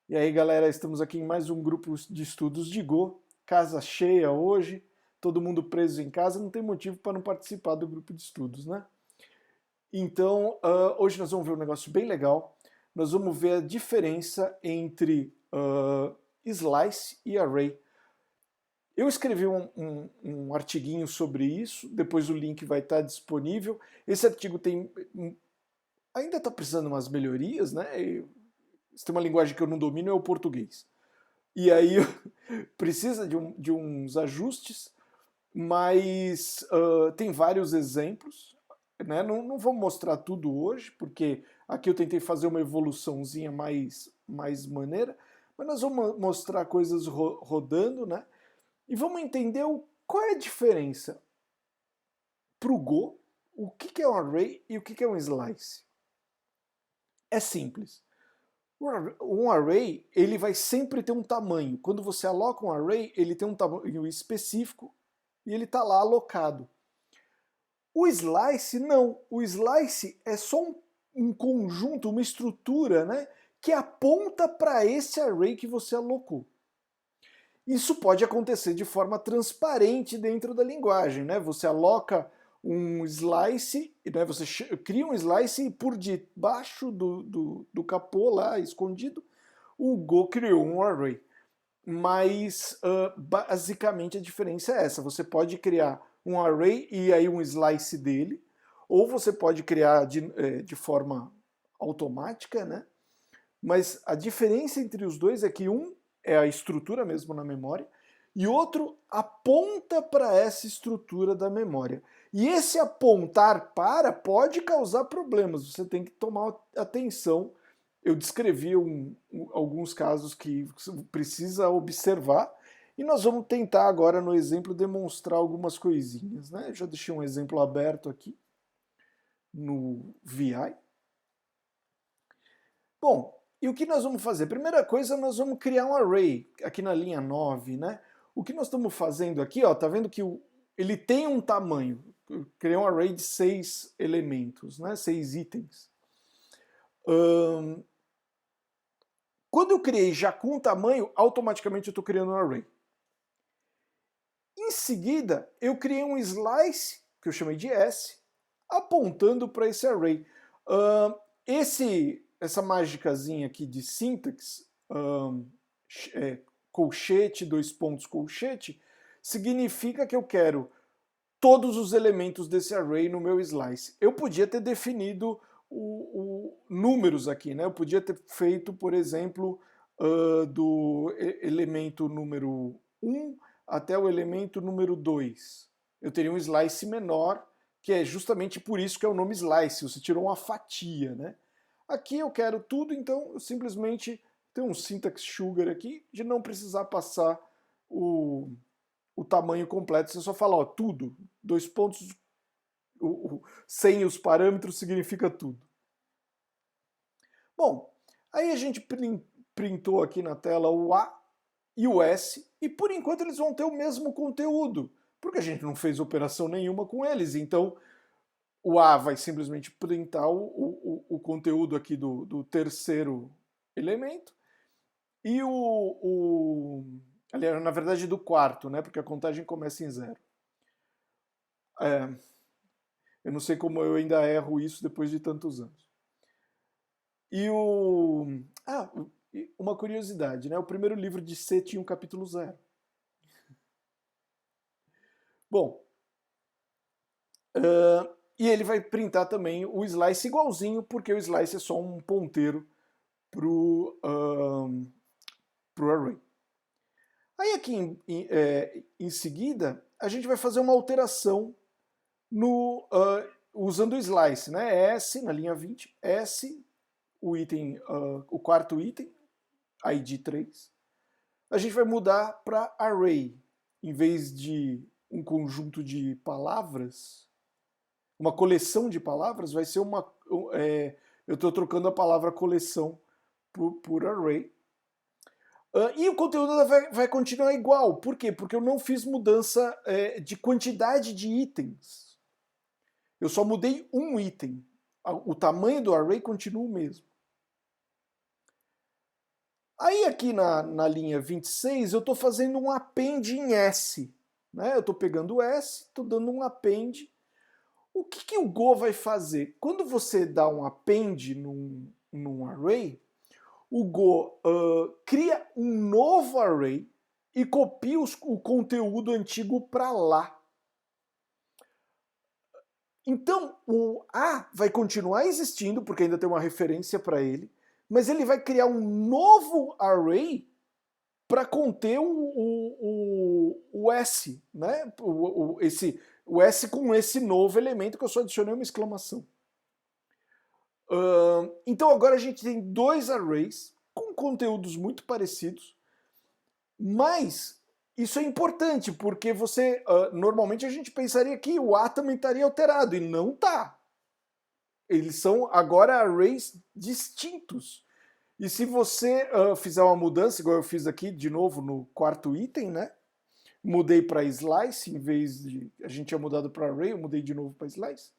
E aí, galera, estamos aqui em mais um grupo de estudos de Go. Casa cheia hoje, todo mundo preso em casa, não tem motivo para não participar do grupo de estudos, né? Então, hoje nós vamos ver um negócio bem legal. Nós vamos ver a diferença entre slice e array. Eu escrevi um artiguinho sobre isso, depois o link vai estar disponível. Esse artigo ainda está precisando de umas melhorias, né? Se tem uma linguagem que eu não domino é o português. E aí precisa de uns ajustes, mas tem vários exemplos. Né? Não vou mostrar tudo hoje, porque aqui eu tentei fazer uma evoluçãozinha mais maneira, mas nós vamos mostrar coisas rodando, né? E vamos entender qual é a diferença para o Go, o que é um array e o que é um slice. É simples. Um array ele vai sempre ter um tamanho. Quando você aloca um array, ele tem um tamanho específico e ele está lá alocado. O slice não. O slice é só um conjunto, uma estrutura, né, que aponta para esse array que você alocou. Isso pode acontecer de forma transparente dentro da linguagem, né? Você aloca um slice, né? Você cria um slice e por debaixo do capô lá, escondido, o Go criou um array. Mas basicamente a diferença é essa. Você pode criar um array e aí um slice dele, ou você pode criar de forma automática, né? Mas a diferença entre os dois é que um é a estrutura mesmo na memória e outro aponta para essa estrutura da memória. E esse apontar para pode causar problemas, você tem que tomar atenção. Eu descrevi alguns casos que precisa observar e nós vamos tentar agora no exemplo demonstrar algumas coisinhas. Né? Eu já deixei um exemplo aberto aqui no VI. Bom, e o que nós vamos fazer? Primeira coisa, nós vamos criar um array aqui na linha 9, né? O que nós estamos fazendo aqui, ó, tá vendo que ele tem um tamanho. Eu criei um array de 6 elementos, né? 6 itens. Quando eu criei já com tamanho, automaticamente eu estou criando um array. Em seguida, eu criei um slice, que eu chamei de S, apontando para esse array. Essa mágicazinha aqui de sintaxe, colchete, dois pontos, colchete, significa que eu quero todos os elementos desse array no meu slice. Eu podia ter definido números aqui, né? Eu podia ter feito, por exemplo, do elemento número 1 até o elemento número 2. Eu teria um slice menor, que é justamente por isso que é o nome slice, você tirou uma fatia, né? Aqui eu quero tudo, então eu simplesmente tenho um syntax sugar aqui de não precisar passar o tamanho completo. Você só fala, ó, tudo, dois pontos, sem os parâmetros significa tudo. Bom, aí a gente printou aqui na tela o A e o S, e por enquanto eles vão ter o mesmo conteúdo, porque a gente não fez operação nenhuma com eles, então o A vai simplesmente printar o conteúdo aqui do terceiro elemento, e aliás, na verdade do quarto, né, porque a contagem começa em 0. Eu não sei como eu ainda erro isso depois de tantos anos. E uma curiosidade, né? O primeiro livro de C tinha um capítulo 0. Bom, e ele vai printar também o slice igualzinho, porque o slice é só um ponteiro pro array. Aí aqui em seguida, a gente vai fazer uma alteração usando o slice, né? S na linha 20, S, o quarto item, ID 3. A gente vai mudar para array. Em vez de um conjunto de palavras, uma coleção de palavras, vai ser eu estou trocando a palavra coleção por array. E o conteúdo vai continuar igual. Por quê? Porque eu não fiz mudança de quantidade de itens. Eu só mudei um item. O tamanho do array continua o mesmo. Aí aqui na linha 26 eu estou fazendo um append em S. Né? Eu estou pegando o S, estou dando um append. O que o Go vai fazer? Quando você dá um append num array, o Go cria um novo array e copia o conteúdo antigo para lá. Então, o A vai continuar existindo, porque ainda tem uma referência para ele, mas ele vai criar um novo array para conter o S, né? O S com esse novo elemento que eu só adicionei uma exclamação. Então agora a gente tem dois arrays com conteúdos muito parecidos, mas isso é importante porque normalmente a gente pensaria que o A também estaria alterado e não está. Eles são agora arrays distintos. E se você fizer uma mudança, igual eu fiz aqui de novo no quarto item, né? Mudei para slice, em vez de a gente tinha mudado para array, eu mudei de novo para slice.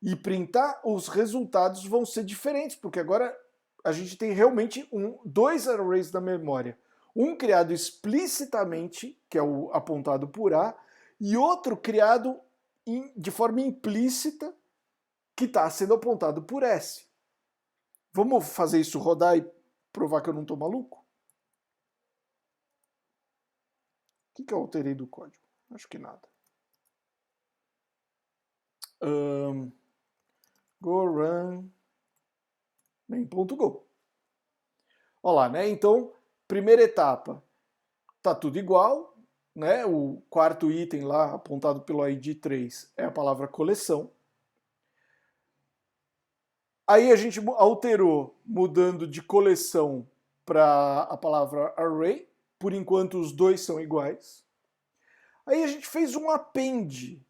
E printar, os resultados vão ser diferentes, porque agora a gente tem realmente dois arrays na memória. Um criado explicitamente, que é o apontado por A, e outro criado de forma implícita, que está sendo apontado por S. Vamos fazer isso rodar e provar que eu não estou maluco? O que eu alterei do código? Acho que nada. Go run main.go. Olha lá, né? Então, primeira etapa, tá tudo igual, né? O quarto item lá, apontado pelo ID 3, é a palavra coleção. Aí a gente alterou, mudando de coleção para a palavra array. Por enquanto, os dois são iguais. Aí a gente fez um append.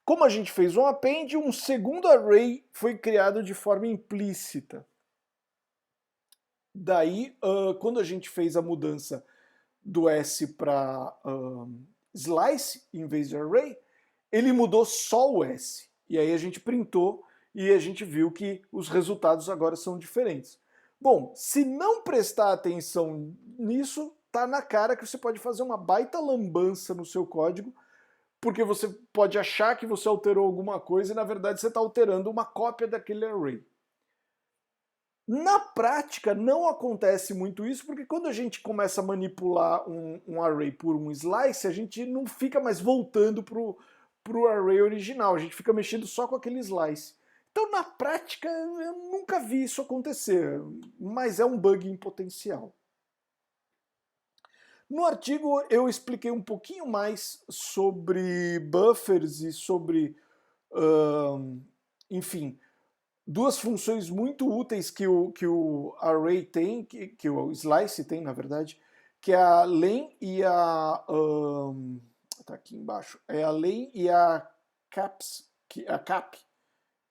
Como a gente fez um append, um segundo array foi criado de forma implícita. Daí, quando a gente fez a mudança do S para slice em vez de array, ele mudou só o S. E aí a gente printou e a gente viu que os resultados agora são diferentes. Bom, se não prestar atenção nisso, tá na cara que você pode fazer uma baita lambança no seu código, porque você pode achar que você alterou alguma coisa e na verdade você está alterando uma cópia daquele array. Na prática, não acontece muito isso, porque quando a gente começa a manipular um array por um slice, a gente não fica mais voltando para o array original, a gente fica mexendo só com aquele slice. Então, na prática, eu nunca vi isso acontecer, mas é um bug em potencial. No artigo, eu expliquei um pouquinho mais sobre buffers e sobre, enfim, duas funções muito úteis que o array tem, que o slice tem, na verdade, que é a len e a... tá aqui embaixo. É a len e a caps, a cap,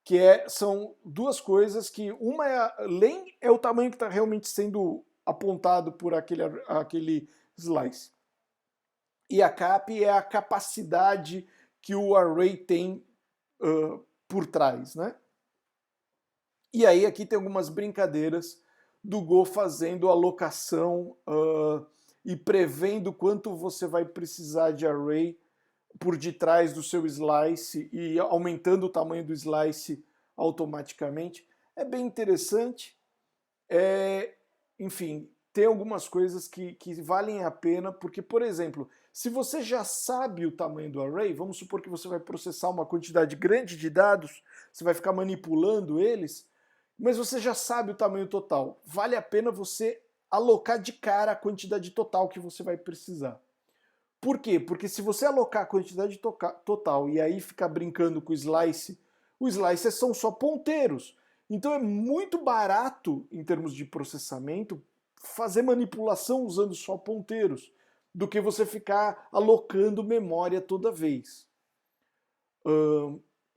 que são duas coisas que... Uma é a len, é o tamanho que está realmente sendo apontado por aquele slice. E a cap é a capacidade que o array tem por trás, né? E aí aqui tem algumas brincadeiras do Go fazendo alocação e prevendo quanto você vai precisar de array por detrás do seu slice e aumentando o tamanho do slice automaticamente. É bem interessante. Enfim, tem algumas coisas que valem a pena, porque, por exemplo, se você já sabe o tamanho do array, vamos supor que você vai processar uma quantidade grande de dados, você vai ficar manipulando eles, mas você já sabe o tamanho total. Vale a pena você alocar de cara a quantidade total que você vai precisar. Por quê? Porque se você alocar a quantidade total e aí ficar brincando com o slice são só ponteiros. Então é muito barato, em termos de processamento, fazer manipulação usando só ponteiros, do que você ficar alocando memória toda vez.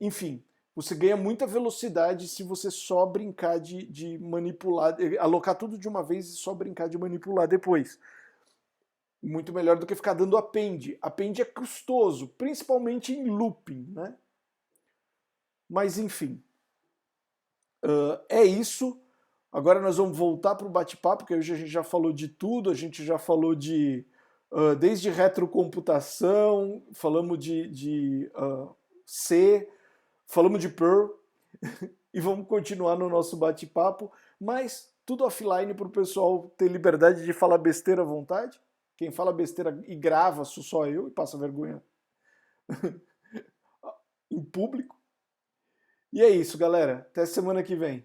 Enfim, você ganha muita velocidade se você só brincar de manipular, alocar tudo de uma vez e só brincar de manipular depois. Muito melhor do que ficar dando append. Append é custoso, principalmente em looping, né? Mas enfim, é isso. Agora nós vamos voltar para o bate-papo, porque hoje a gente já falou de tudo, a gente já falou de desde retrocomputação, falamos de C, falamos de Perl, e vamos continuar no nosso bate-papo, mas tudo offline para o pessoal ter liberdade de falar besteira à vontade. Quem fala besteira e grava sou só eu e passa vergonha em público. E é isso, galera. Até semana que vem.